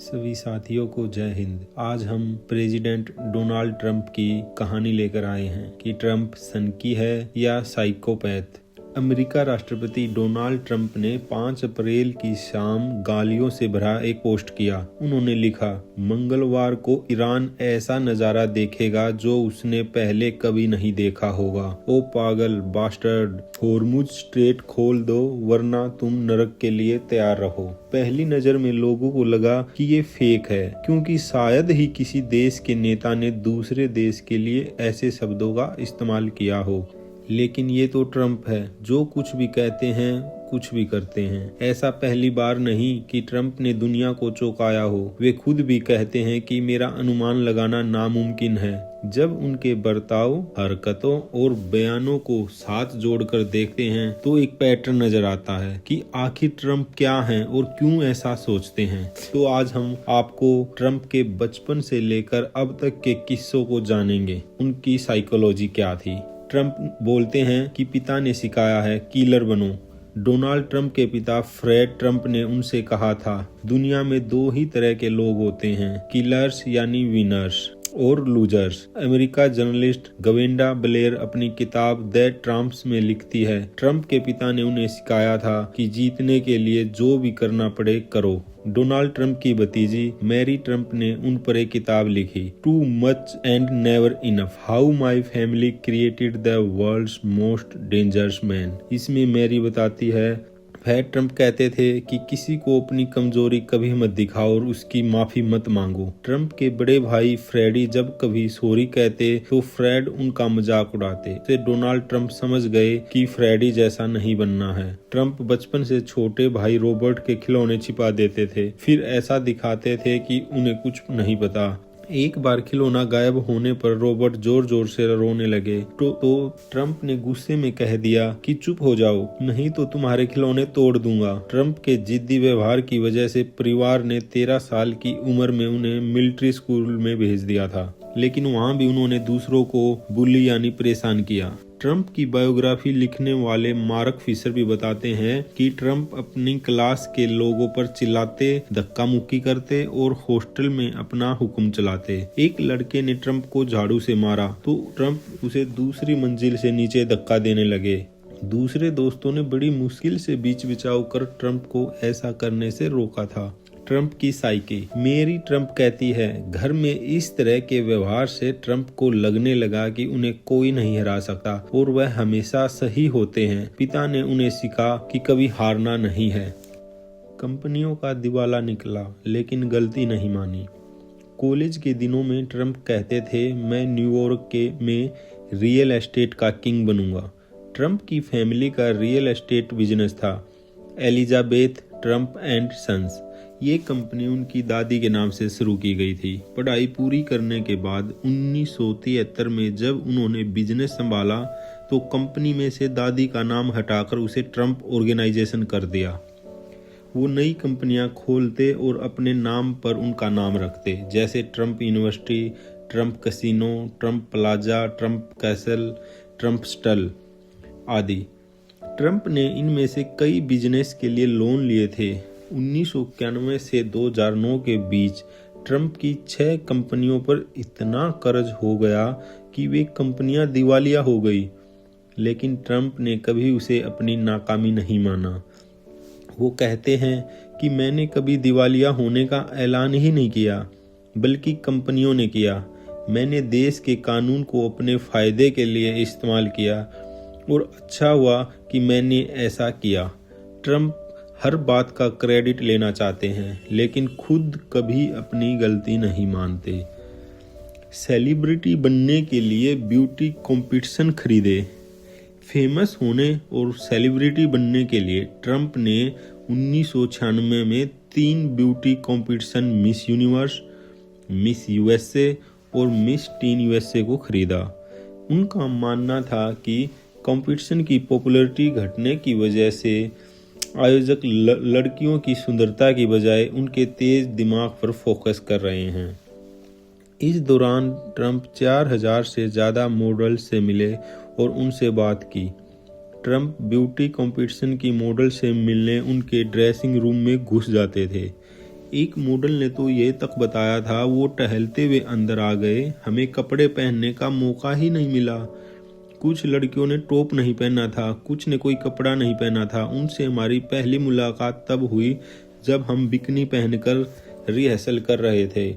सभी साथियों को जय हिंद। आज हम प्रेसिडेंट डोनाल्ड ट्रंप की कहानी लेकर आए हैं कि ट्रंप सनकी है या साइकोपैथ। अमेरिका राष्ट्रपति डोनाल्ड ट्रंप ने 5 अप्रैल की शाम गालियों से भरा एक पोस्ट किया। उन्होंने लिखा, मंगलवार को ईरान ऐसा नजारा देखेगा जो उसने पहले कभी नहीं देखा होगा। ओ पागल बास्टर्ड, होर्मुज स्ट्रेट खोल दो वरना तुम नरक के लिए तैयार रहो। पहली नजर में लोगों को लगा कि ये फेक है, क्योंकि शायद ही किसी देश के नेता ने दूसरे देश के लिए ऐसे शब्दों का इस्तेमाल किया हो। लेकिन ये तो ट्रंप है, जो कुछ भी कहते हैं कुछ भी करते हैं। ऐसा पहली बार नहीं कि ट्रंप ने दुनिया को चौंकाया हो। वे खुद भी कहते हैं कि मेरा अनुमान लगाना नामुमकिन है। जब उनके बर्ताव, हरकतों और बयानों को साथ जोड़कर देखते हैं तो एक पैटर्न नजर आता है कि आखिर ट्रंप क्या हैं और क्यों ऐसा सोचते हैं। तो आज हम आपको ट्रंप के बचपन से लेकर अब तक के किस्सों को जानेंगे, उनकी साइकोलॉजी क्या थी। ट्रंप बोलते हैं कि पिता ने सिखाया है किलर बनो। डोनाल्ड ट्रंप के पिता फ्रेड ट्रंप ने उनसे कहा था, दुनिया में 2 ही तरह के लोग होते हैं, किलर्स यानी विनर्स और लूजर्स। अमेरिका जर्नलिस्ट गवेंडा ब्लेयर अपनी किताब द ट्रम्प्स में लिखती है, ट्रंप के पिता ने उन्हें सिखाया था कि जीतने के लिए जो भी करना पड़े करो। डोनाल्ड ट्रंप की भतीजी मैरी ट्रंप ने उन पर एक किताब लिखी, too much and never enough, how my family created the world's most dangerous man. इसमें मैरी बताती है, फ्रेड ट्रंप कहते थे कि किसी को अपनी कमजोरी कभी मत दिखाओ और उसकी माफी मत मांगो। ट्रंप के बड़े भाई फ्रेडी जब कभी सॉरी कहते तो फ्रेड उनका मजाक उड़ाते। तो डोनाल्ड ट्रंप समझ गए कि फ्रेडी जैसा नहीं बनना है। ट्रंप बचपन से छोटे भाई रॉबर्ट के खिलौने छिपा देते थे, फिर ऐसा दिखाते थे कि उन्हें कुछ नहीं पता। एक बार खिलौना गायब होने पर रॉबर्ट जोर जोर से रोने लगे तो ट्रंप ने गुस्से में कह दिया कि चुप हो जाओ, नहीं तो तुम्हारे खिलौने तोड़ दूंगा। ट्रंप के जिद्दी व्यवहार की वजह से परिवार ने 13 साल की उम्र में उन्हें मिलिट्री स्कूल में भेज दिया था, लेकिन वहां भी उन्होंने दूसरों को बुली यानी परेशान किया। ट्रंप की बायोग्राफी लिखने वाले मार्क फिशर भी बताते हैं कि ट्रंप अपनी क्लास के लोगों पर चिल्लाते, धक्का मुक्की करते और हॉस्टल में अपना हुक्म चलाते। एक लड़के ने ट्रंप को झाड़ू से मारा तो ट्रंप उसे दूसरी मंजिल से नीचे धक्का देने लगे। दूसरे दोस्तों ने बड़ी मुश्किल से बीच बिचाव कर ट्रंप को ऐसा करने से रोका था। ट्रंप की साइकी। मेरी ट्रंप कहती है, घर में इस तरह के व्यवहार से ट्रंप को लगने लगा कि उन्हें कोई नहीं हरा सकता और वह हमेशा सही होते हैं। पिता ने उन्हें सिखा कि कभी हारना नहीं है। कंपनियों का दिवाला निकला लेकिन गलती नहीं मानी। कॉलेज के दिनों में ट्रंप कहते थे, मैं न्यूयॉर्क में रियल एस्टेट का किंग बनूंगा। ट्रंप की फैमिली का रियल एस्टेट बिजनेस था, एलिजाबेथ ट्रंप एंड सन्स। ये कंपनी उनकी दादी के नाम से शुरू की गई थी। पढ़ाई पूरी करने के बाद 1973 में जब उन्होंने बिजनेस संभाला तो कंपनी में से दादी का नाम हटाकर उसे ट्रंप ऑर्गेनाइजेशन कर दिया। वो नई कंपनियां खोलते और अपने नाम पर उनका नाम रखते, जैसे Trump university, Trump casino, Trump plaza, Trump castle, Trump stall आदि। ट्रंप ने इनमें से कई बिजनेस के लिए लोन लिए थे। 1991 से 2009 के बीच ट्रंप की 6 कंपनियों पर इतना कर्ज हो गया कि वे कंपनियां दिवालिया हो गई, लेकिन ट्रंप ने कभी उसे अपनी नाकामी नहीं माना। वो कहते हैं कि मैंने कभी दिवालिया होने का ऐलान ही नहीं किया, बल्कि कंपनियों ने किया। मैंने देश के कानून को अपने फायदे के लिए इस्तेमाल किया और अच्छा हुआ कि मैंने ऐसा किया। ट्रंप हर बात का क्रेडिट लेना चाहते हैं, लेकिन खुद कभी अपनी गलती नहीं मानते। सेलिब्रिटी बनने के लिए ब्यूटी कंपटीशन खरीदे। फेमस होने और सेलिब्रिटी बनने के लिए ट्रंप ने 1996 में 3 beauty competition, miss universe, miss USA और मिस टीन यूएसए को खरीदा। उनका मानना था कि कंपटीशन की पॉपुलैरिटी घटने की वजह से आयोजक लड़कियों की सुंदरता की बजाय उनके तेज दिमाग पर फोकस कर रहे हैं। इस दौरान ट्रंप 4000 से ज़्यादा मॉडल से मिले और उनसे बात की। ट्रंप ब्यूटी कंपटीशन की मॉडल से मिलने उनके ड्रेसिंग रूम में घुस जाते थे। एक मॉडल ने तो ये तक बताया था, वो टहलते हुए अंदर आ गए, हमें कपड़े पहनने का मौका ही नहीं मिला। कुछ लड़कियों ने टॉप नहीं पहना था, कुछ ने कोई कपड़ा नहीं पहना था। उनसे हमारी पहली मुलाकात तब हुई जब हम बिकनी पहनकर रिहर्सल कर रहे थे।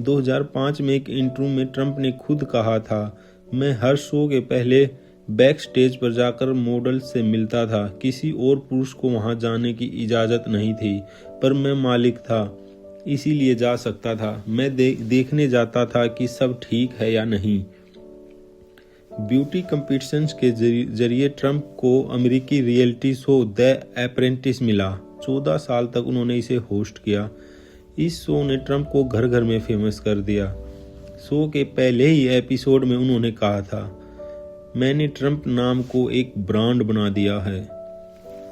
2005 में एक इंटरव्यू में ट्रंप ने खुद कहा था, मैं हर शो के पहले बैक स्टेज पर जाकर मॉडल से मिलता था। किसी और पुरुष को वहां जाने की इजाज़त नहीं थी, पर मैं मालिक था, इसीलिए जा सकता था। मैं देखने जाता था कि सब ठीक है या नहीं। ब्यूटी कंपटीशंस के जरिए ट्रंप को अमेरिकी रियलिटी शो द अप्रेंटिस मिला। 14 साल तक उन्होंने इसे होस्ट किया। इस शो ने ट्रंप को घर घर में फेमस कर दिया। शो के पहले ही एपिसोड में उन्होंने कहा था, मैंने ट्रंप नाम को एक ब्रांड बना दिया है।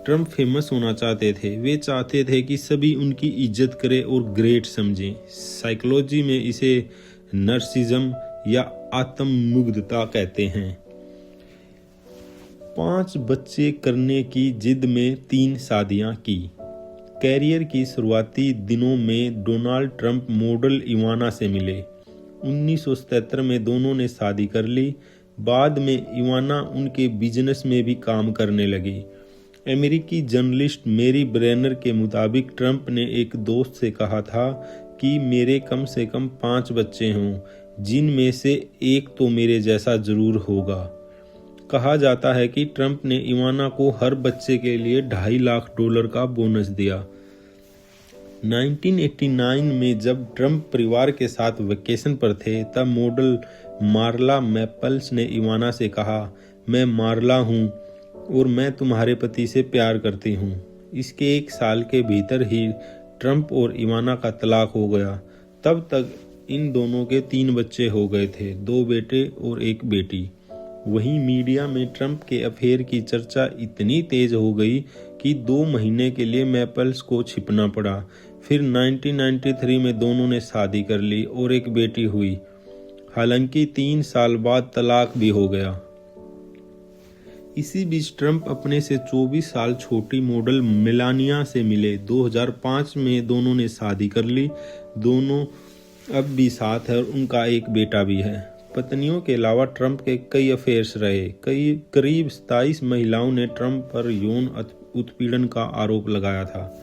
ट्रंप फेमस होना चाहते थे, वे चाहते थे कि सभी उनकी इज्जत करें और ग्रेट समझें। साइकोलॉजी में इसे नर्सिज्म या आत्ममुग्धता कहते हैं। 5 बच्चे करने की जिद में 3 शादियां की। कैरियर की शुरुआती दिनों में डोनाल्ड ट्रंप मॉडल इवाना से मिले। 1977 में दोनों ने शादी कर ली। बाद में इवाना उनके बिजनेस में भी काम करने लगी। अमेरिकी जर्नलिस्ट मेरी ब्रेनर के मुताबिक ट्रंप ने एक दोस्त से कहा था कि मेरे कम से कम 5 बच्चे हों, जिनमें से एक तो मेरे जैसा जरूर होगा। कहा जाता है कि ट्रंप ने इवाना को हर बच्चे के लिए $2.5 लाख का बोनस दिया। 1989 में जब ट्रंप परिवार के साथ वेकेशन पर थे, तब मॉडल मार्ला मैपल्स ने इवाना से कहा, मैं मार्ला हूँ और मैं तुम्हारे पति से प्यार करती हूँ। इसके 1 साल के भीतर ही ट्रंप और इवाना का तलाक हो गया। तब तक इन दोनों के 3 बच्चे हो गए थे, 2 बेटे और 1 बेटी। वहीं मीडिया में ट्रंप के अफेयर की चर्चा इतनी तेज हो गई कि 2 महीने के लिए मैपल्स को छिपना पड़ा। फिर 1993 में दोनों ने शादी कर ली और 1 बेटी हुई। हालांकि 3 साल बाद तलाक भी हो गया। इसी बीच ट्रंप अपने से 24 साल छोटी मॉडल मेलानिया से मिले। 2005 में दोनों ने शादी कर ली। दोनों अब भी साथ है और उनका 1 बेटा भी है। पत्नियों के अलावा ट्रंप के कई अफेयर्स रहे। करीब 27 महिलाओं ने ट्रंप पर यौन उत्पीड़न का आरोप लगाया था।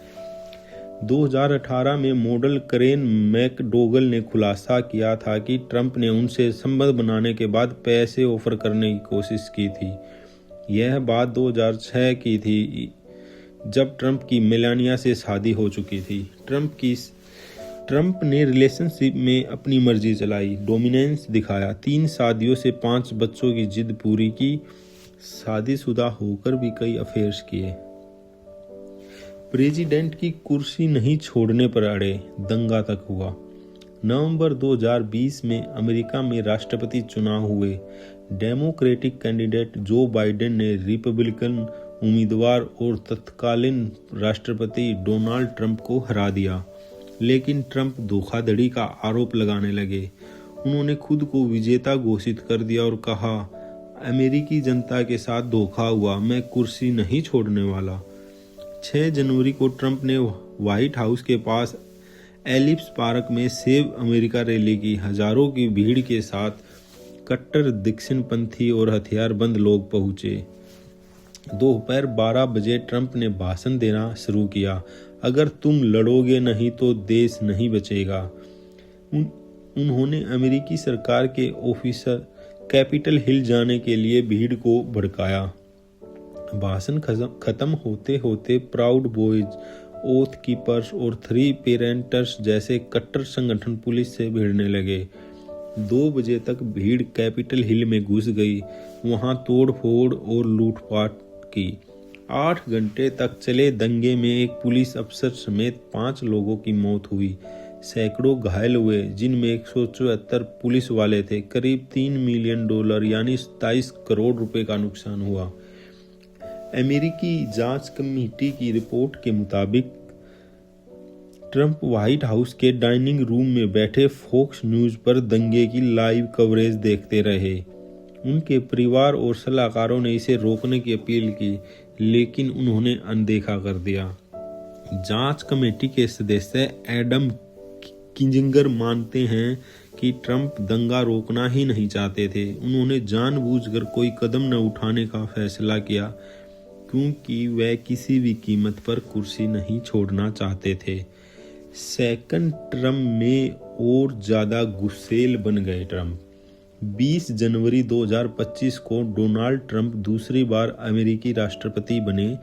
2018 में मॉडल करेन मैकडोगल ने खुलासा किया था कि ट्रंप ने उनसे संबंध बनाने के बाद पैसे ऑफर करने की कोशिश की थी। यह बात 2006 की थी, जब ट्रंप की मेलानिया से शादी हो चुकी थी। ट्रंप ने रिलेशनशिप में अपनी मर्जी चलाई, डोमिनेंस दिखाया। 3 शादियों से 5 बच्चों की जिद पूरी की। शादीशुदा होकर भी कई अफेयर्स किए। प्रेसिडेंट की कुर्सी नहीं छोड़ने पर अड़े, दंगा तक हुआ। नवंबर 2020 में अमेरिका में राष्ट्रपति चुनाव हुए। डेमोक्रेटिक कैंडिडेट जो बाइडेन ने रिपब्लिकन उम्मीदवार और तत्कालीन राष्ट्रपति डोनाल्ड ट्रंप को हरा दिया। लेकिन ट्रंप धोखाधड़ी का आरोप लगाने लगे। उन्होंने खुद को विजेता घोषित कर दिया और कहा, अमेरिकी जनता के साथ धोखा हुआ, मैं कुर्सी नहीं छोड़ने वाला। 6 जनवरी को ट्रंप ने व्हाइट हाउस के पास एलिप्स पार्क में सेव अमेरिका रैली की। हजारों की भीड़ के साथ कट्टर दक्षिणपंथी और हथियारबंद लोग पहुंचे। दोपहर 12 बजे ट्रंप ने भाषण देना शुरू किया, अगर तुम लड़ोगे नहीं तो देश नहीं बचेगा। उन्होंने अमेरिकी सरकार के ऑफिसर कैपिटल हिल जाने के लिए भीड़ को भड़काया। भाषण खत्म होते होते प्राउड बॉयज, ओथ कीपर्स और 3 पेरेंटर्स जैसे कट्टर संगठन पुलिस से भिड़ने लगे। 2 बजे तक भीड़ कैपिटल हिल में घुस गई। वहां तोड़फोड़ और लूटपाट की। 8 घंटे तक चले दंगे में एक पुलिस अफसर समेत 5 लोगों की मौत हुई। सैकड़ों घायल हुए, जिनमें 174 पुलिस वाले थे। करीब $3 मिलियन यानी 27 करोड़ रुपए का नुकसान हुआ। अमेरिकी जांच कमेटी की रिपोर्ट के मुताबिक ट्रंप व्हाइट हाउस के डाइनिंग रूम में बैठे फॉक्स न्यूज पर दंगे की लाइव कवरेज देखते रहे। उनके परिवार और सलाहकारों ने इसे रोकने की अपील की, लेकिन उन्होंने अनदेखा कर दिया। जांच कमेटी के सदस्य एडम किंजिंगर मानते हैं कि ट्रंप दंगा रोकना ही नहीं चाहते थे। उन्होंने जानबूझकर कोई कदम न उठाने का फैसला किया क्योंकि वह किसी भी कीमत पर कुर्सी नहीं छोड़ना चाहते थे। सेकंड टर्म में और ज्यादा गुस्सेल बन गए ट्रंप। 20 जनवरी 2025 को डोनाल्ड ट्रंप दूसरी बार अमेरिकी राष्ट्रपति बने।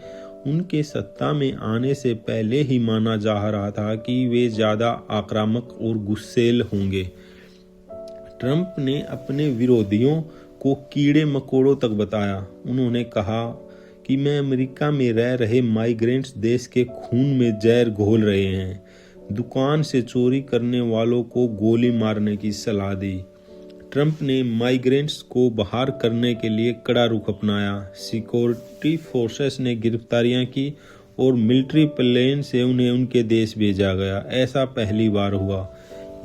उनके सत्ता में आने से पहले ही माना जा रहा था कि वे ज्यादा आक्रामक और गुस्सेल होंगे। ट्रंप ने अपने विरोधियों को कीड़े मकोड़ों तक बताया। उन्होंने कहा कि मैं अमेरिका में रह रहे माइग्रेंट्स देश के खून में जहर घोल रहे हैं। दुकान से चोरी करने वालों को गोली मारने की सलाह दी। ट्रंप ने माइग्रेंट्स को बाहर करने के लिए कड़ा रुख अपनाया। सिक्योरिटी फोर्सेस ने गिरफ्तारियां की और मिलिट्री प्लेन से उन्हें उनके देश भेजा गया। ऐसा पहली बार हुआ।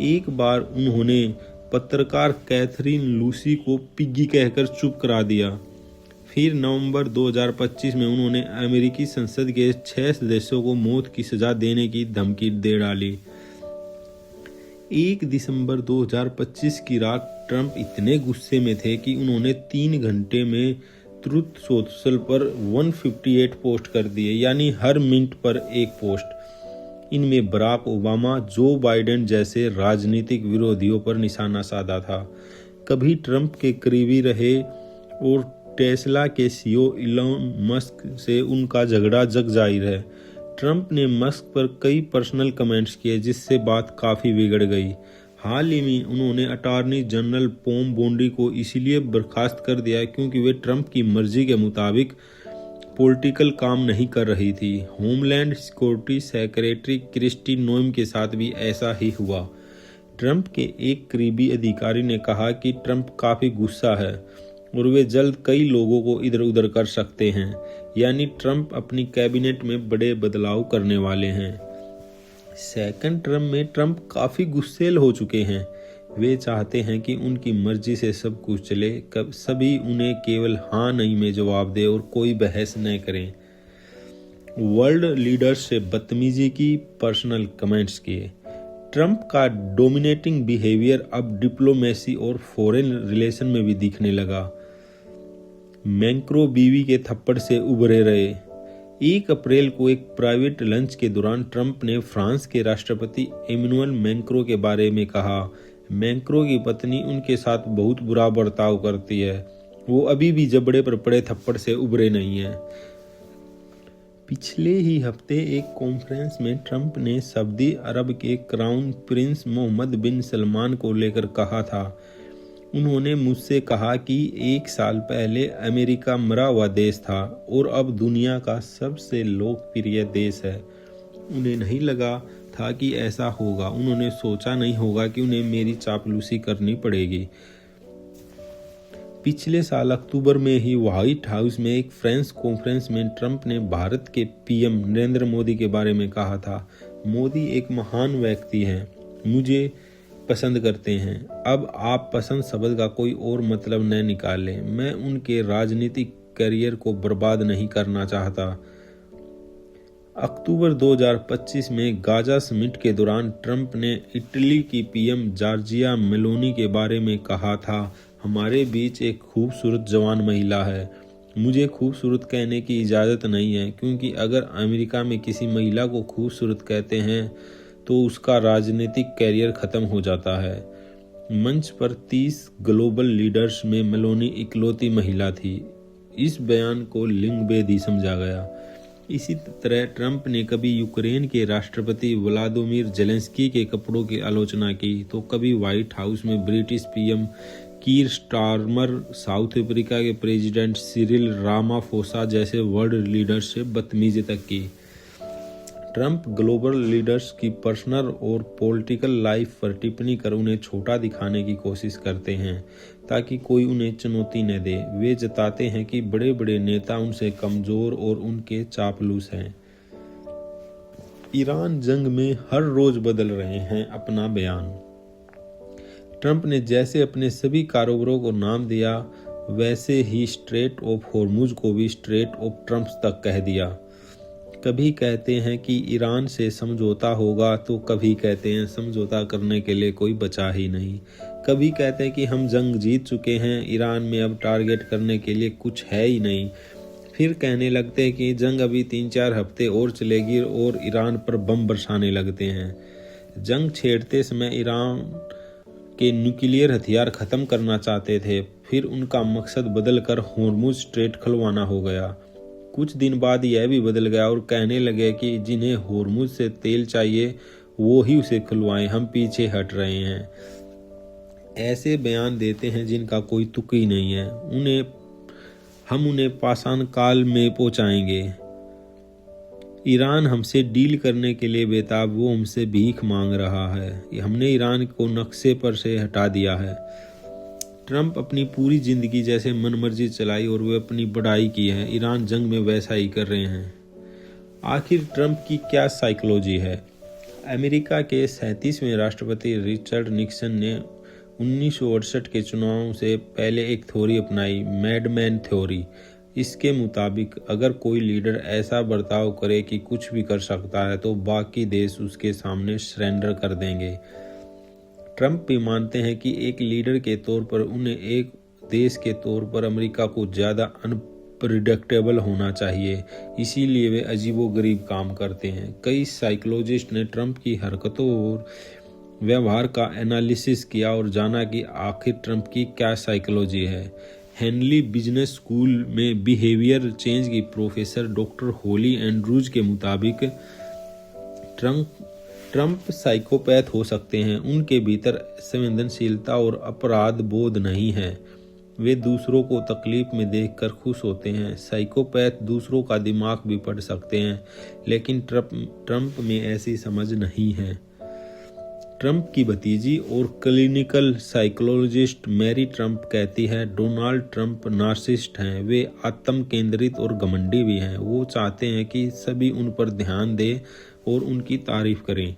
एक बार उन्होंने पत्रकार कैथरीन लूसी को पिग्गी कहकर चुप करा दिया। फिर नवंबर 2025 में उन्होंने अमेरिकी संसद के 6 सदस्यों को मौत की सजा देने की धमकी दे डाली। 1 दिसंबर 2025 की रात ट्रंप इतने गुस्से में थे कि उन्होंने 3 घंटे में ट्रुथ सोशल पर 158 पोस्ट कर दिए, यानी हर मिनट पर एक पोस्ट। इनमें बराक ओबामा, जो बाइडेन जैसे राजनीतिक विरोधियों पर निशाना साधा था। कभी ट्रंप के करीबी रहे और टेस्ला के सीईओ इलॉन मस्क से उनका झगड़ा जग जाहिर है। ट्रंप ने मस्क पर कई पर्सनल कमेंट्स किए जिससे बात काफ़ी बिगड़ गई। हाल ही में उन्होंने अटॉर्नी जनरल पॉम बोंडी को इसीलिए बर्खास्त कर दिया क्योंकि वे ट्रंप की मर्जी के मुताबिक पॉलिटिकल काम नहीं कर रही थी। Homeland security secretary Kristi Noem के साथ भी ऐसा ही हुआ। ट्रंप के एक करीबी अधिकारी ने कहा कि ट्रंप काफ़ी गुस्सा है और वे जल्द कई लोगों को इधर उधर कर सकते हैं, यानी ट्रंप अपनी कैबिनेट में बड़े बदलाव करने वाले हैं। सेकंड टर्म में ट्रंप काफ़ी गुस्सेल हो चुके हैं। वे चाहते हैं कि उनकी मर्जी से सब कुछ चले, सभी उन्हें केवल हाँ नहीं में जवाब दे और कोई बहस न करें। वर्ल्ड लीडर्स से बदतमीजी की, पर्सनल कमेंट्स किए। ट्रंप का डोमिनेटिंग बिहेवियर अब डिप्लोमेसी और फॉरेन रिलेशन में भी दिखने लगा। मैक्रो बीवी के थप्पड़ से उभरे रहे। 1 अप्रैल को एक प्राइवेट लंच के दौरान ट्रंप ने फ्रांस के राष्ट्रपति इमैनुअल मैक्रो के बारे में कहा, मैक्रो की पत्नी उनके साथ बहुत बुरा बर्ताव करती है, वो अभी भी जबड़े पर पड़े थप्पड़ से उभरे नहीं है। पिछले ही हफ्ते एक कॉन्फ्रेंस में ट्रंप ने सऊदी अरब के क्राउन प्रिंस मोहम्मद बिन सलमान को लेकर कहा था, उन्होंने मुझसे कहा कि 1 साल पहले अमेरिका मरा हुआ देश था और अब दुनिया का सबसे लोकप्रिय देश है। उन्हें नहीं लगा था कि ऐसा होगा। उन्होंने सोचा नहीं होगा कि उन्हें मेरी चापलूसी करनी पड़ेगी। पिछले साल अक्टूबर में ही व्हाइट हाउस में एक फ्रेंच कॉन्फ्रेंस में ट्रंप ने भारत के पीएम नरेंद्र मोदी के बारे में कहा था, मोदी एक महान व्यक्ति हैं, मुझे पसंद करते हैं। अब आप पसंद शब्द का कोई और मतलब न निकालें। मैं उनके राजनीतिक करियर को बर्बाद नहीं करना चाहता। अक्टूबर 2025 में गाजा समिट के दौरान ट्रंप ने इटली की पीएम जॉर्जिया मेलोनी के बारे में कहा था, हमारे बीच एक खूबसूरत जवान महिला है। मुझे खूबसूरत कहने की इजाज़त नहीं है क्योंकि अगर अमेरिका में किसी महिला को खूबसूरत कहते हैं तो उसका राजनीतिक कैरियर खत्म हो जाता है। मंच पर 30 ग्लोबल लीडर्स में मेलोनी इकलौती महिला थी। इस बयान को लिंगभेदी समझा गया। इसी तरह ट्रंप ने कभी यूक्रेन के राष्ट्रपति व्लादिमीर जेलेंस्की के कपड़ों की आलोचना की तो कभी व्हाइट हाउस में British PM Keir Starmer, south Africa के प्रेसिडेंट सिरिल रामाफोसा जैसे वर्ल्ड लीडर्स से बदतमीजी तक की। ट्रंप ग्लोबल लीडर्स की पर्सनल और पॉलिटिकल लाइफ पर टिप्पणी कर उन्हें छोटा दिखाने की कोशिश करते हैं ताकि कोई उन्हें चुनौती न दे। वे जताते हैं कि बड़े बड़े नेता उनसे कमजोर और उनके चापलूस हैं। ईरान जंग में हर रोज बदल रहे हैं अपना बयान। ट्रंप ने जैसे अपने सभी कारोबारों को नाम दिया वैसे ही स्ट्रेट ऑफ हॉर्मुज को भी स्ट्रेट ऑफ ट्रंप तक कह दिया। कभी कहते हैं कि ईरान से समझौता होगा तो कभी कहते हैं समझौता करने के लिए कोई बचा ही नहीं। कभी कहते हैं कि हम जंग जीत चुके हैं, ईरान में अब टारगेट करने के लिए कुछ है ही नहीं। फिर कहने लगते हैं कि जंग अभी 3-4 हफ्ते और चलेगी और ईरान पर बम बरसाने लगते हैं। जंग छेड़ते समय ईरान के न्यूक्लियर हथियार खत्म करना चाहते थे, फिर उनका मकसद बदलकर हॉर्मुज स्ट्रेट खुलवाना हो गया। कुछ दिन बाद यह भी बदल गया और कहने लगे कि जिन्हें हॉर्मुज से तेल चाहिए वो ही उसे खुलवाएं, हम पीछे हट रहे हैं। ऐसे बयान देते हैं जिनका कोई तुक ही नहीं है। हम उन्हें पाषाण काल में पहुंचाएंगे। ईरान हमसे डील करने के लिए बेताब, वो हमसे भीख मांग रहा है। हमने ईरान को नक्शे पर से हटा दिया है। ट्रंप अपनी पूरी जिंदगी जैसे मनमर्जी चलाई और वे अपनी बढ़ाई की है, ईरान जंग में वैसा ही कर रहे हैं। आखिर ट्रंप की क्या साइकोलॉजी है? अमेरिका के 37वें राष्ट्रपति रिचर्ड निक्सन ने 1968 के चुनाव से पहले एक थ्योरी अपनाई, मैडमैन थ्योरी। इसके मुताबिक अगर कोई लीडर ऐसा बर्ताव करे कि कुछ भी कर सकता है तो बाकी देश उसके सामने सरेंडर कर देंगे। ट्रंप भी मानते हैं कि एक लीडर के तौर पर उन्हें एक देश के तौर पर अमेरिका को ज़्यादा अनप्रिडिक्टेबल होना चाहिए, इसीलिए वे अजीबोगरीब काम करते हैं। कई साइकोलॉजिस्ट ने ट्रंप की हरकतों और व्यवहार का एनालिसिस किया और जाना कि आखिर ट्रंप की क्या साइकोलॉजी है। हेनली बिजनेस स्कूल में बिहेवियर चेंज की प्रोफेसर डॉक्टर होली एंड्रूज के मुताबिक ट्रंप साइकोपैथ हो सकते हैं। उनके भीतर संवेदनशीलता और अपराध बोध नहीं है। वे दूसरों को तकलीफ में देखकर खुश होते हैं। साइकोपैथ दूसरों का दिमाग भी पढ़ सकते हैं, लेकिन ट्रंप में ऐसी समझ नहीं है। ट्रंप की भतीजी और क्लिनिकल साइकोलॉजिस्ट मैरी ट्रंप कहती है, डोनाल्ड ट्रंप नार्सिसिस्ट हैं। वे आत्म केंद्रित और घमंडी भी हैं। वो चाहते हैं कि सभी उन पर ध्यान दें और उनकी तारीफ करें।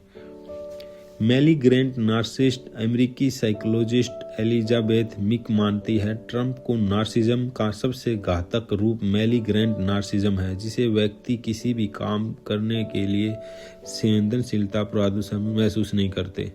मेली ग्रेंट नार्सिसिस्ट अमेरिकी साइकोलॉजिस्ट एलिजाबेथ मिक मानती है, ट्रंप को नार्सिज्म का सबसे घातक रूप मेली ग्रेंट नार्सिज्म है, जिसे व्यक्ति किसी भी काम करने के लिए संवेदनशीलता महसूस नहीं करते।